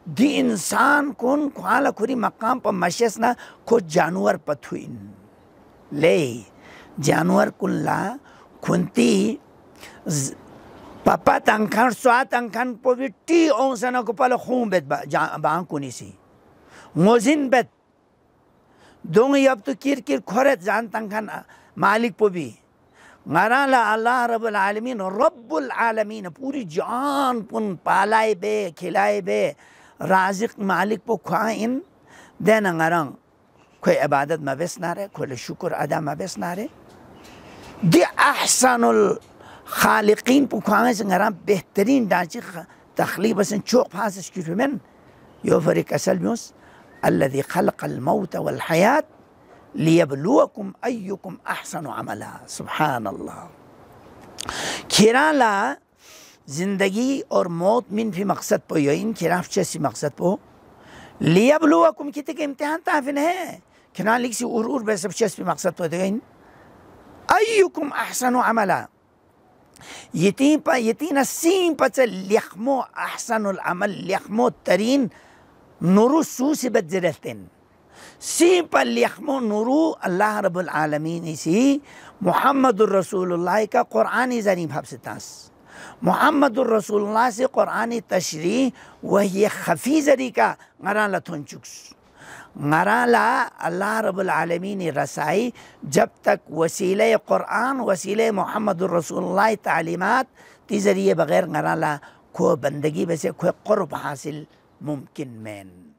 दी इंसान कौन ख्वाला खुरी मकाम पर मशसना को जानवर पथुइन ले जानवर कुल्ला खुंती पापा तंखन स्वा तंखन पोविटी ओंसना को पल खूं बेत बांकुनी सी मोजिन बेत दोंग यब तो किर खोरत जान तंखन मालिक पोवी ngaralah Allah Rabbul Alamin पूरी जान पुन पालाए बे खिलाए बे राजिक मालिक पो ख्वाइन देना ngarang कोई इबादत मबेस ना रे कोई शुक्र अदा मबेस ना रे दि अहसनुल खालिकीन पो ख्वाइन से ngarang बेहतरीन डांची तखलीब से चौक फांस स्क्यूमेन यो फरिक असल म्यूस الذي خلق الموت والحياة लियबलुवकुम अय्युकुम अहसनु अमला सुभान अल्लाह खिराला जिंदगी और मौत मिन फी मकसद पो यो इन खिराफ चेसी मकसद पो लियबलुवकुम किते के इम्तिहान ताफिन है खिरा लिख सी उर बे सब चेसी मकसद पो इन अय्युकुम अहसनु अमला यती नसीम पच लिखमो अहसनुल अमल लिखमो तरीन नुरु सूसी बज्जरतिन सिंपल लिखमो नूरू अल्लाह रब्बुल आलमीन इसी मुहम्मदुर रसूलुल्लाह का कुरानी ज़री भावसितास मुहम्मदुर रसूलुल्लाह से कुरानी तशरी वही खफी ज़री का ngaraला थुनचुक्स ngaraला अल्लाह रब्बुल आलमीन रसाई जब तक वसीले कुरान वसीले मुहम्मदुर रसूलुल्लाह तालीमात ती ज़रिए बगैर ngaraला को बंदगी वैसे कोई क़ुर्ब हासिल मुमकिन मैन